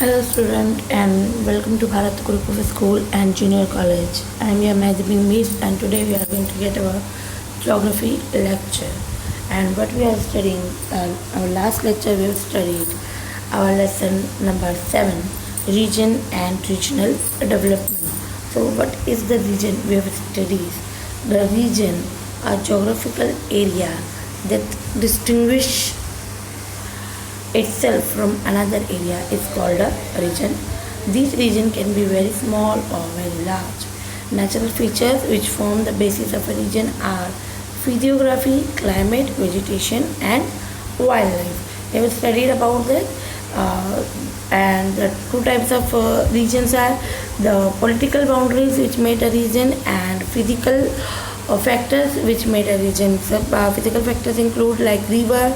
Hello student and welcome to Bharat Group of School and Junior College. I am your Madhubin Miss and today we are going to get our geography lecture. And what we are studying, our last lecture we have studied our lesson number 7, region and regional development. So what is the region we have studied? The region, a geographical area that distinguish itself from another area is called a region. This region can be very small or very large. Natural features which form the basis of a region are physiography, climate, vegetation and wildlife. We have studied about that and the two types of regions are the political boundaries which made a region and physical factors which made a region. So, physical factors include like river,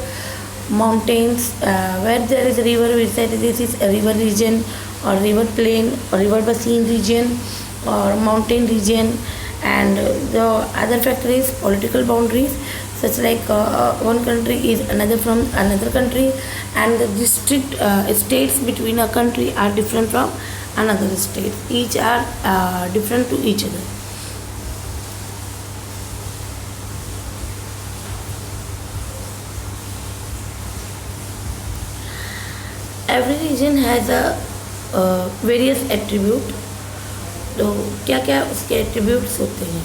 mountains, where there is a river we said this is a river region or river plain or river basin region or mountain region. And the other factor is political boundaries, such like one country is another from another country and the district states between a country are different from another state, each are different to each other. Every region has a various attribute. तो क्या क्या उसके attributes होते हैं?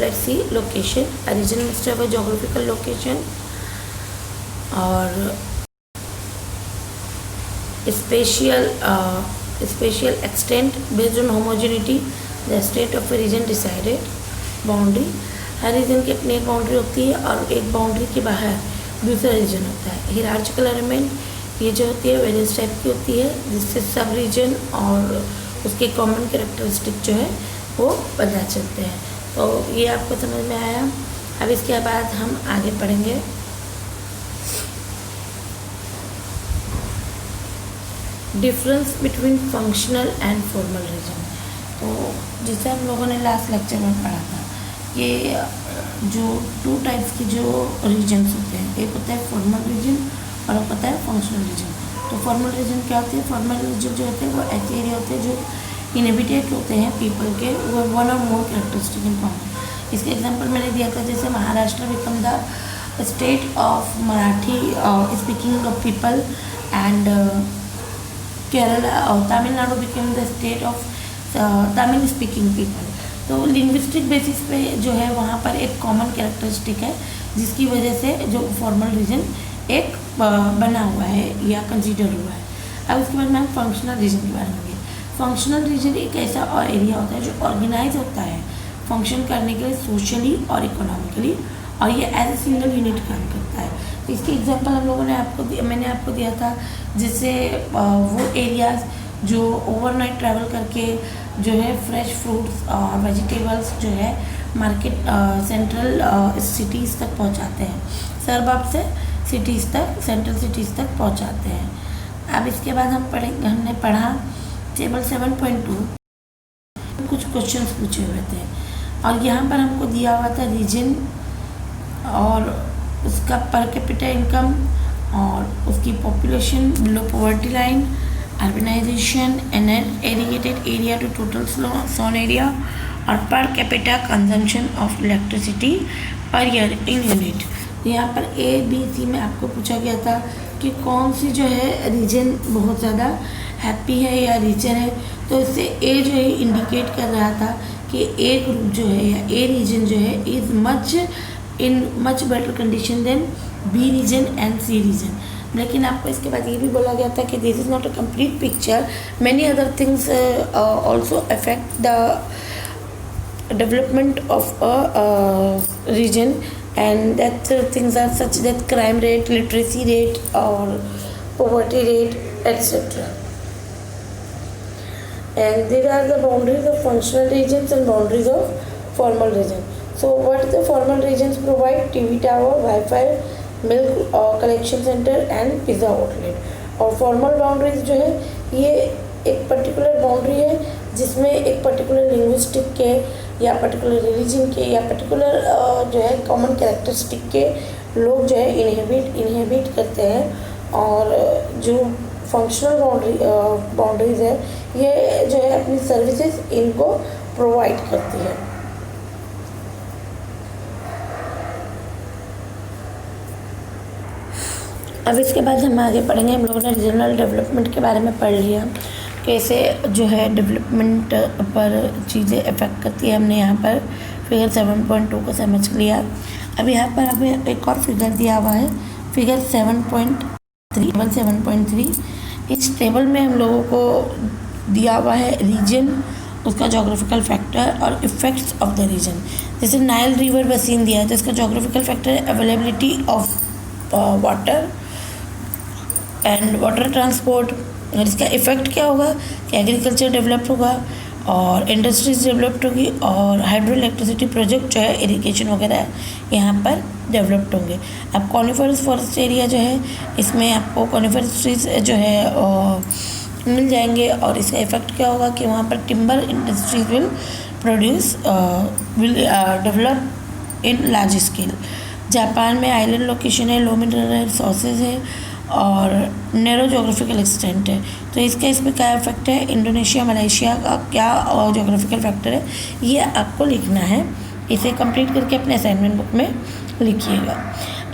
Let's see location. A region must have a geographical location और spatial extent based on homogeneity. The state of a region decided. Boundary, हर region की अपनी एक बाउंड्री होती है और एक बाउंड्री के बाहर दूसरा रीजन होता है. हिरार्चिकल एलिमेंट, ये जो होती है वेरियस टाइप की होती है जिससे सब रीजन और उसके कॉमन कैरेक्टरिस्टिक जो है वो पता चलते हैं. तो ये आपको समझ में आया. अब इसके बाद हम आगे पढ़ेंगे. Difference between functional and formal region. तो जिसे हम लोगों ने लास्ट लेक्चर में पढ़ा था, ये जो टू टाइप्स की जो रीजन्स होते हैं, एक होता है फॉर्मल रीजन और एक होता है फंक्शनल रीजन. तो फॉर्मल रीजन क्या होती है? फॉर्मल रीजन जो होते हैं वो ऐसे एरिया होते हैं जो इनहेबिटेड होते हैं पीपल के, वो वन और मोर कैरेक्टरिस्टिक इन कॉमन. इसके एग्जांपल मैंने दिया था, जैसे Maharashtra become the state of Marathi speaking of people and Kerala और Tamil Nadu become the state of Tamil speaking people. तो लिंग्विस्टिक बेसिस पे जो है वहाँ पर एक कॉमन कैरेक्टरिस्टिक है जिसकी वजह से जो फॉर्मल रीजन एक बना हुआ है या कंसीडर हुआ है. अब उसके बाद मैं फंक्शनल रीजन के बारे में. फंक्शनल रीजन एक ऐसा और एरिया होता है जो ऑर्गेनाइज होता है फंक्शन करने के लिए सोशली और इकोनॉमिकली, और ये एज ए सिंगल यूनिट काम करता है. तो इसके एग्जांपल हम लोगों ने मैंने आपको दिया था, जिससे वो एरियाज जो ओवरनाइट ट्रैवल करके जो है फ्रेश फ्रूट्स और वेजिटेबल्स जो है मार्केट सेंट्रल सिटीज़ तक पहुंचाते हैं, सरबब से सिटीज़ तक, सेंट्रल सिटीज़ तक पहुंचाते हैं. अब इसके बाद हमने पढ़ा टेबल 7.2. कुछ क्वेश्चंस पूछे हुए थे और यहाँ पर हमको दिया हुआ था रीजन और उसका पर कैपिटा इनकम और उसकी population below poverty line, urbanisation, irrigated area to total sown area और per capita consumption of electricity per year in unit. यहाँ पर ए बी सी में आपको पूछा गया था कि कौन सी जो है रीजन बहुत ज़्यादा हैप्पी है या रीजन है. तो इससे ए जो है इंडिकेट कर रहा था कि ए ग्रुप जो है या ए रीजन जो है is much better condition than B region and C region. लेकिन आपको इसके बाद ये भी बोला गया था कि this is not a complete picture, many other things also affect the development of a region, and that things are such that crime rate, literacy rate or poverty rate, etc. And there are the boundaries of functional regions and boundaries of formal region. So what the formal regions provide? TV tower, Wi-Fi, milk collection center and pizza outlet. और formal boundaries जो है ये एक particular boundary है जिसमें एक particular linguistic के या पर्टिकुलर रिलीजन के या पर्टिकुलर जो है कॉमन कैरेक्टरिस्टिक के लोग जो है इनहेबिट करते हैं. और जो फंक्शनल बाउंड्रीज है, ये जो है अपनी सर्विसेज इनको प्रोवाइड करती है। अब इसके बाद हम आगे पढ़ेंगे। हम लोगों ने रीजनल डेवलपमेंट के बारे में पढ़ लिया, कैसे जो है डेवलपमेंट पर चीज़ें इफ़ेक्ट करती है। हमने यहाँ पर फिगर 7.2 को समझ लिया। अब यहाँ पर हमें एक और फिगर दिया हुआ है, फिगर 7.3। इस टेबल में हम लोगों को दिया हुआ है रीजन, उसका जोग्राफिकल फैक्टर और इफ़ेक्ट्स ऑफ द रीजन। जैसे नाइल रिवर बेसिन दिया है तो इसका जोग्राफिकल फैक्टर है availability of water and water transport. और इसका इफ़ेक्ट क्या होगा कि एग्रीकल्चर डेवलप होगा और इंडस्ट्रीज डेवलप्ड होगी और हाइड्रो इलेक्ट्रिसिटी प्रोजेक्ट जो है इरिगेशन वगैरह यहाँ पर डेवलप्ड होंगे। अब कॉनिफरस फॉरेस्ट एरिया जो है, इसमें आपको कॉनिफरस ट्रीज जो है मिल जाएंगे और इसका इफ़ेक्ट क्या होगा कि वहाँ पर timber industries will develop in large scale. Japan में आइलैंड लोकेशन है, लो मिनरल रिसोर्सेज है और नैरो जोग्राफिकल एक्सटेंट है, तो इसका इसमें क्या इफेक्ट है। इंडोनेशिया मलेशिया का क्या जोग्राफिकल फैक्टर है, ये आपको लिखना है। इसे कंप्लीट करके अपने असाइनमेंट बुक में लिखिएगा।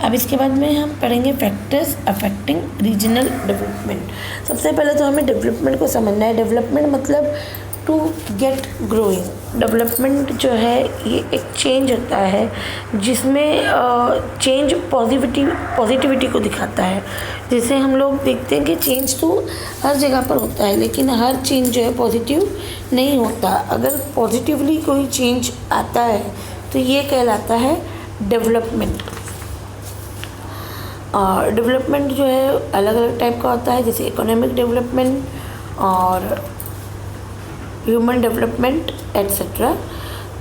अब इसके बाद में हम पढ़ेंगे फैक्टर्स अफेक्टिंग रीजनल डेवलपमेंट। सबसे पहले तो हमें डेवलपमेंट को समझना है। डेवलपमेंट मतलब टू गेट ग्रोइंग। डेवलपमेंट जो है ये एक चेंज होता है जिसमें चेंज पॉजिटिविटी को दिखाता है। जैसे हम लोग देखते हैं कि चेंज तो हर जगह पर होता है, लेकिन हर चेंज जो है पॉजिटिव नहीं होता। अगर पॉजिटिवली कोई चेंज आता है तो ये कहलाता है डेवलपमेंट। और डेवलपमेंट जो है अलग अलग टाइप का होता है, जैसे इकोनॉमिक डेवलपमेंट और ह्यूमन डेवलपमेंट एट्सेट्रा।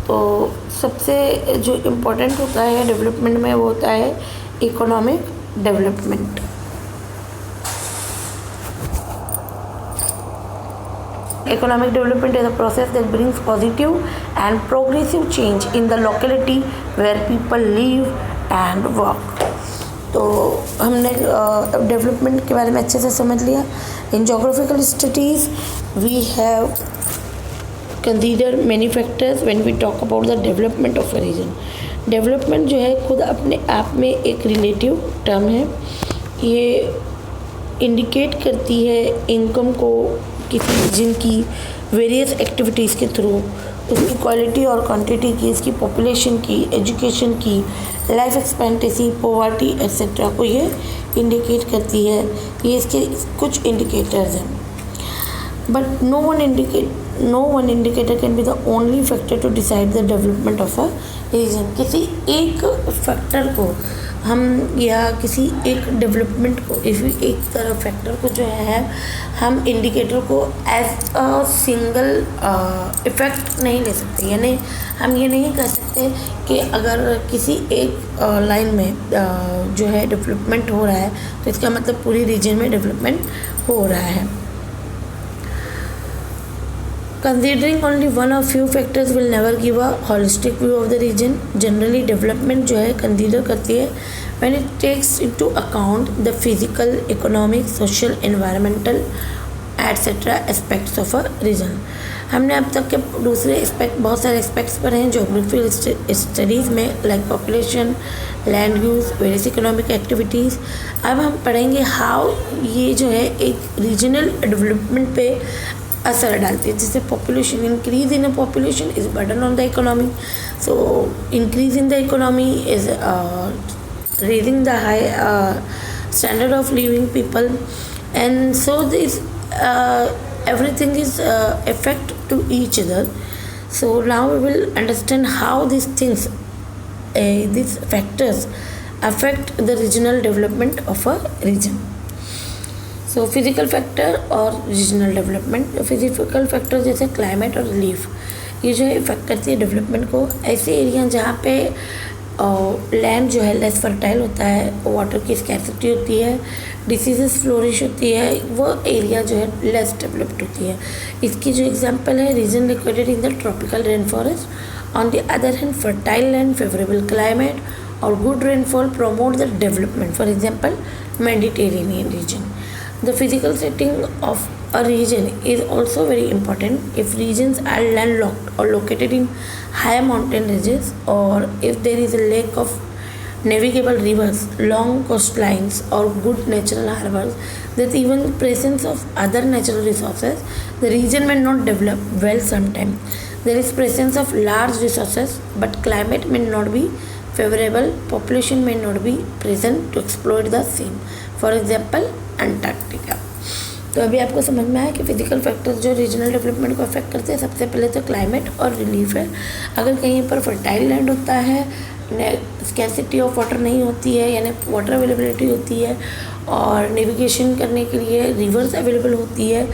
तो सबसे जो इम्पोर्टेंट होता है डेवलपमेंट में वो होता है economic development. Economic development is a process that brings positive and progressive change in the locality where people live and work. तो हमने डेवलपमेंट के बारे में अच्छे से समझ लिया। In geographical studies we have consider many factors when we talk about the development of a region. Development जो है खुद अपने आप में एक रिलेटिव टर्म है। ये इंडिकेट करती है इनकम को किसी रीजन की वेरियस एक्टिविटीज़ के थ्रू, उसकी क्वालिटी और क्वांटिटी की, इसकी पॉपुलेशन की, एजुकेशन की, लाइफ एक्सपेक्टेंसी, पॉवर्टी एट्सेट्रा को ये इंडिकेट करती है। ये इसके कुछ इंडिकेटर्स हैं। But no one indicator can be the only factor to decide the development of a region. किसी एक फैक्टर को हम या किसी एक डेवलपमेंट को एक तरह फैक्टर को जो है हम इंडिकेटर को एज अ सिंगल इफ़ेक्ट नहीं ले सकते। यानी हम ये नहीं कह सकते कि अगर किसी एक लाइन में जो है डेवलपमेंट हो रहा है तो इसका मतलब पूरी रीजन में डेवलपमेंट हो रहा है। Considering only one or few factors will never give a holistic view of the region. Generally, development जो है consider करती है when it takes into account the physical, economic, social, environmental, etc. aspects of a region. हमने अब तक के दूसरे aspect बहुत सारे एस्पेक्ट्स पर हैं जोग्राफिकल स्टडीज़ में, like population, land use, various economic activities. अब हम पढ़ेंगे हाउ ये जो है एक रीजनल डेवलपमेंट पे असर डालती है। जैसे population, increase in a population is burden on the economy, so increase in the economy is raising the high standard of living people, and so this everything is effect to each other. So now we will understand how these things, these factors affect the regional development of a region. So physical factor और regional development. Physical factor जैसे climate और relief, ये जो है effect करती है development को। ऐसे एरिया जहाँ पे लैंड जो है लेस फर्टाइल होता है, वाटर की स्कैर्सिटी होती है, डिसीजेस फ्लोरिश होती है, वो एरिया जो है लेस डेवलप्ड होती है। इसकी जो एग्जांपल है region located in the tropical rain forest. On the other hand fertile land, favourable climate और good rainfall promote the development. For example Mediterranean region. The physical setting of a region is also very important. If regions are landlocked or located in high mountain ranges, or if there is a lack of navigable rivers, long coastlines, or good natural harbors, with even presence of other natural resources, the region may not develop well sometimes. There is presence of large resources, but climate may not be favorable, population may not be present to exploit the same. For example Antarctica. तो अभी आपको समझ में आया कि physical factors जो regional development को affect करते हैं, सबसे पहले तो क्लाइमेट और रिलीफ है। अगर कहीं पर फर्टाइल लैंड होता है, स्कैरसिटी ऑफ वाटर नहीं होती है, यानी वाटर अवेलेबिलिटी होती है, और नेविगेशन करने के लिए रिवर्स अवेलेबल होती है,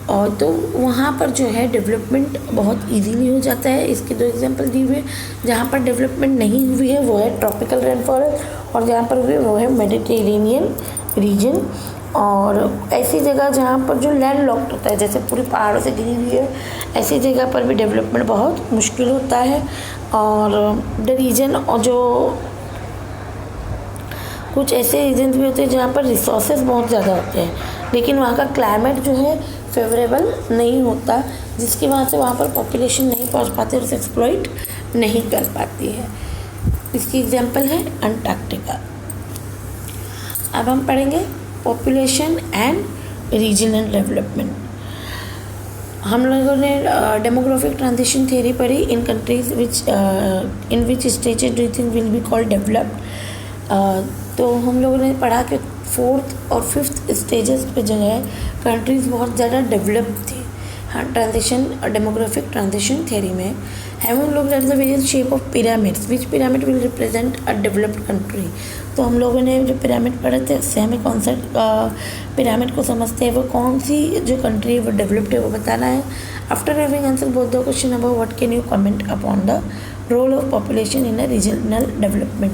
और तो वहाँ पर जो है डेवलपमेंट बहुत इजीली हो जाता है। इसके दो एग्जांपल दिए हुए। जहाँ पर डेवलपमेंट नहीं हुई है वो है ट्रॉपिकल रेन फॉरेस्ट, और जहाँ पर हुई वो है मेडिटेरेनियन रीजन। और ऐसी जगह जहाँ पर जो लैंड लॉक्ड होता है, जैसे पूरी पहाड़ों से घिरी हुई है, ऐसी जगह पर भी डेवलपमेंट बहुत मुश्किल होता है। और द रीजन, और जो कुछ ऐसे रीजन भी होते हैं जहाँ पर रिसोर्सेज बहुत ज़्यादा होते हैं, लेकिन वहाँ का क्लाइमेट जो है फेवरेबल नहीं होता, जिसकी वजह से वहाँ पर पॉपुलेशन नहीं पहुँच पाती और उसे एक्सप्लॉइट नहीं कर पाती है। इसकी एग्जांपल है अंटार्कटिका। अब हम पढ़ेंगे पॉपुलेशन एंड रीजनल डेवलपमेंट। हम लोगों ने डेमोग्राफिक ट्रांजिशन थ्योरी पढ़ी in countries in which stages do you think will be called developed. तो हम लोगों ने पढ़ा कि 4th और 5th स्टेजेस पे जो है कंट्रीज़ बहुत ज़्यादा डेवलप थी। हाँ, ट्रांजिशन डेमोग्राफिक ट्रांजिशन थ्योरी में having looked at the various shape of pyramids which pyramid will represent a developed country. तो हम लोगों ने जो पिरामिड पढ़े थे उससे हमें कौन सा पिरामिड को समझते हैं, वो कौन सी जो कंट्री है वो डेवलप्ड है वो बताना है। After having answer both the question about what can you comment upon the role of population in a regional development.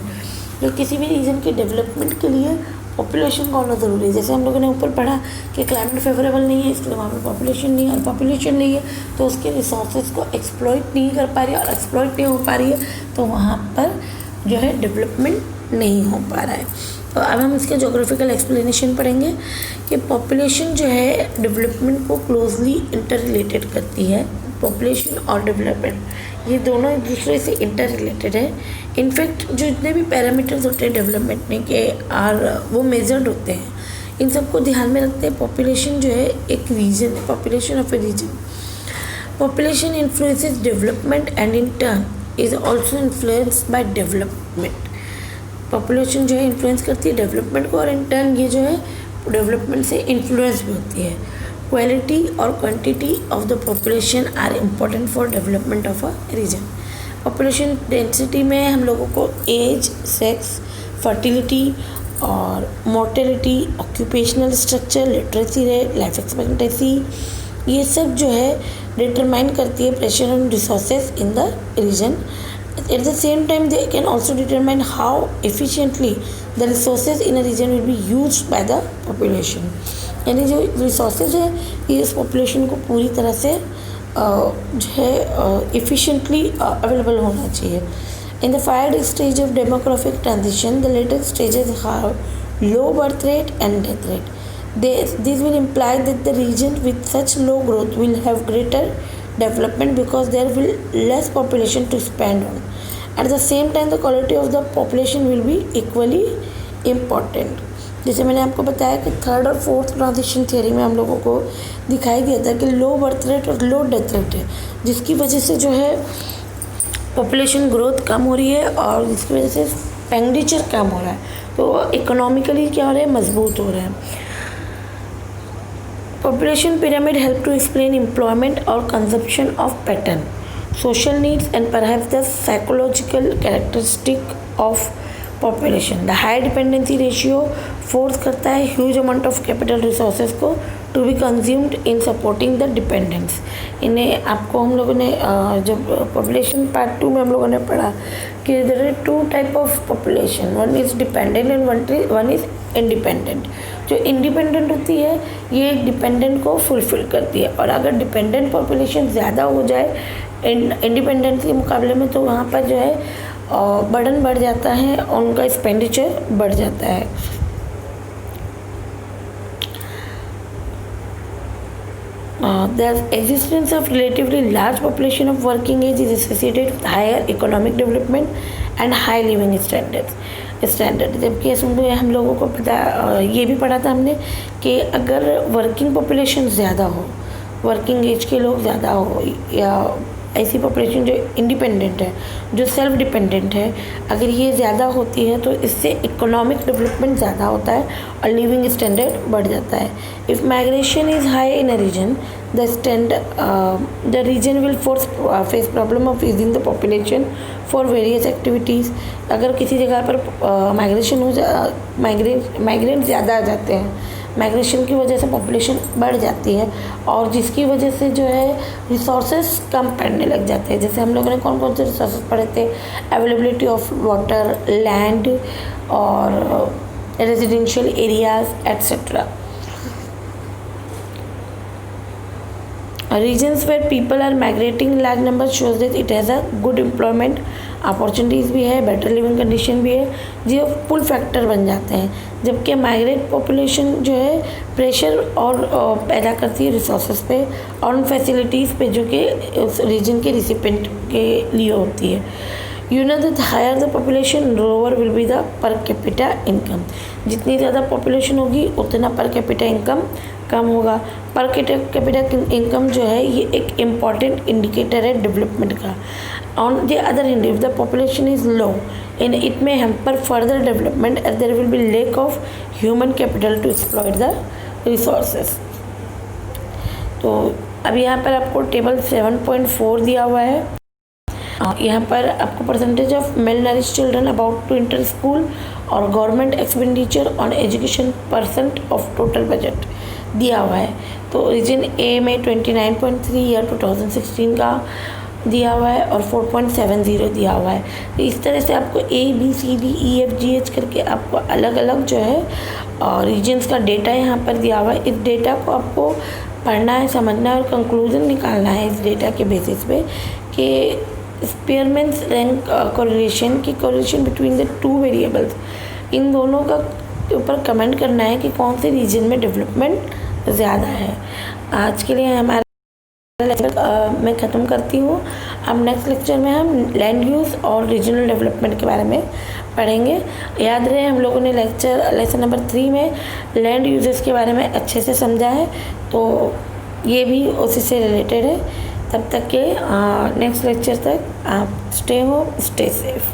जो किसी भी रीजन के डेवलपमेंट के लिए पॉपुलेशन का होना ज़रूरी है। जैसे हम लोगों ने ऊपर पढ़ा कि क्लाइमेट फेवरेबल नहीं है, इसलिए वहाँ पर पॉपुलेशन नहीं है, और पॉपुलेशन नहीं है तो उसके रिसोर्सेज को एक्सप्लॉइट नहीं कर पा रही है, और एक्सप्लॉइट नहीं हो पा रही है तो वहाँ पर जो है डेवलपमेंट नहीं हो पा रहा है। तो अब हम इसके जोग्राफिकल एक्सप्लेनेशन पढ़ेंगे कि पॉपुलेशन जो है डेवलपमेंट को क्लोजली इंटर रिलेटेड करती है। पॉपुलेशन और डेवलपमेंट ये दोनों एक दूसरे से इंटर रिलेटेड है। इनफैक्ट जो जितने भी पैरामीटर्स होते हैं डेवलपमेंट में के वो मेजर्ड होते हैं, इन सबको ध्यान में रखते हैं। पॉपुलेशन जो है एक रीजन है, population of a region. Population influences development and in turn is also influenced by development. Population जो है इन्फ्लुएंस करती है डेवलपमेंट को, और इन टर्न ये जो है डेवलपमेंट से इन्फ्लुएंस भी होती है। क्वालिटी और quantity of the population are important for development of a region. Population density में हम लोगों को एज, सेक्स, फर्टिलिटी और mortality, occupational structure, literacy rate, life expectancy, ये सब जो है डिटरमाइन करती है pressure on resources in the region. At the same time, they can also determine how efficiently the resources in a region will be used by the population. यानी जो resources है ये इस पॉपुलेशन को पूरी तरह से जो है efficiently अवेलेबल होना चाहिए। In the 5 stage of demographic transition, the later stages have low birth rate and death rate. This will imply that the region with such low growth will have greater development because there will less population to spend on. At the same time, the quality of the population will be equally important. जैसे मैंने आपको बताया कि 3rd और 4th transition theory में हम लोगों को दिखाई दिया था कि लो बर्थ रेट और लो डेथ रेट है, जिसकी वजह से जो है पॉपुलेशन ग्रोथ कम हो रही है और जिसकी वजह से एक्सपेंडिचर कम हो रहा है, तो इकोनॉमिकली क्या हो रहा है, मजबूत हो रहा है। Population pyramid help to explain employment or consumption of pattern, social needs and perhaps the psychological characteristic of population. The high dependency ratio force करता है huge amount of capital resources को to be consumed in supporting the dependents. इन्हें आपको हम लोगों ने जब population part 2 में हम लोगों ने पढ़ा कि there are 2 type of population, one is dependent and one is independent. जो इंडिपेंडेंट होती है ये डिपेंडेंट को फुलफिल करती है, और अगर डिपेंडेंट पॉपुलेशन ज़्यादा हो जाए इंडिपेंडेंट के मुकाबले में तो वहाँ पर जो है बर्डन बढ़ जाता है और उनका एक्सपेंडिचर बढ़ जाता है। The existence of relatively large population of working age is associated with higher economic development and high living standard। जबकि इसमें हम लोगों को पता ये भी पढ़ा था हमने कि अगर वर्किंग पॉपुलेशन ज़्यादा हो, वर्किंग एज के लोग ज़्यादा हो, या ऐसी पॉपुलेशन जो इंडिपेंडेंट है, जो सेल्फ डिपेंडेंट है, अगर ये ज़्यादा होती है तो इससे इकोनॉमिक डेवलपमेंट ज़्यादा होता है और लिविंग स्टैंडर्ड बढ़ जाता है। If migration is high in a region, the region will face problem of using the population for various activities. अगर किसी जगह पर माइग्रेशन माइग्रेंट ज़्यादा आ जाते हैं, माइग्रेशन की वजह से पॉपुलेशन बढ़ जाती है और जिसकी वजह से जो है रिसोर्सेज कम पड़ने लग जाते हैं। जैसे हम लोगों ने कौन कौन से रिसोर्सेज पढ़े थे, अवेलेबिलिटी ऑफ वाटर, लैंड और residential areas etcetera. Regions where people are migrating in large numbers shows that it has a good employment opportunities भी है, बेटर लिविंग कंडीशन भी है, जो पुल फैक्टर बन जाते हैं। जबकि माइग्रेट पॉपुलेशन जो है प्रेशर और पैदा करती है रिसोर्सेज पे और उन फैसिलिटीज़ पे जो कि उस रीजन के रिसिपेंट के लिए होती है। You know that higher the population lower will be the per capita income. जितनी ज़्यादा पॉपुलेशन होगी उतना पर कैपिटा इनकम कम होगा। पर कैपिटा इनकम जो है ये एक इम्पॉर्टेंट इंडिकेटर है डेवलपमेंट का। On the other hand, if the population is low in it may hamper further development as there will be lack of human capital to exploit the resources. तो अब यहाँ पर आपको टेबल 7.4 दिया हुआ है। यहाँ पर आपको percentage of malnourished children about to enter school और government expenditure on education percent of total budget दिया हुआ है। तो रीजन ए में 29.3 या 2016 का दिया हुआ है और 4.70 दिया हुआ है। तो इस तरह से आपको ABCDEFGH करके आपको अलग अलग जो है रीजन्स का डेटा यहाँ पर दिया हुआ है। इस डेटा को आपको पढ़ना है, समझना है और कंक्लूजन निकालना है इस डेटा के बेसिस पे कि स्पीयरमैन्स रैंक कोरिलेशन की correlation between the two variables, इन दोनों का ऊपर कमेंट करना है कि कौन से रीजन में डेवलपमेंट ज़्यादा है। आज के लिए हमारा लेक्चर मैं ख़त्म करती हूँ। अब नेक्स्ट लेक्चर में हम लैंड यूज़ और रीजनल डेवलपमेंट के बारे में पढ़ेंगे। याद रहे हम लोगों ने लेसन नंबर 3 में लैंड यूजेस के बारे में अच्छे से समझा है, तो ये भी उसी से रिलेटेड है। तब तक के नेक्स्ट लेक्चर तक आप स्टे होम, स्टे सेफ।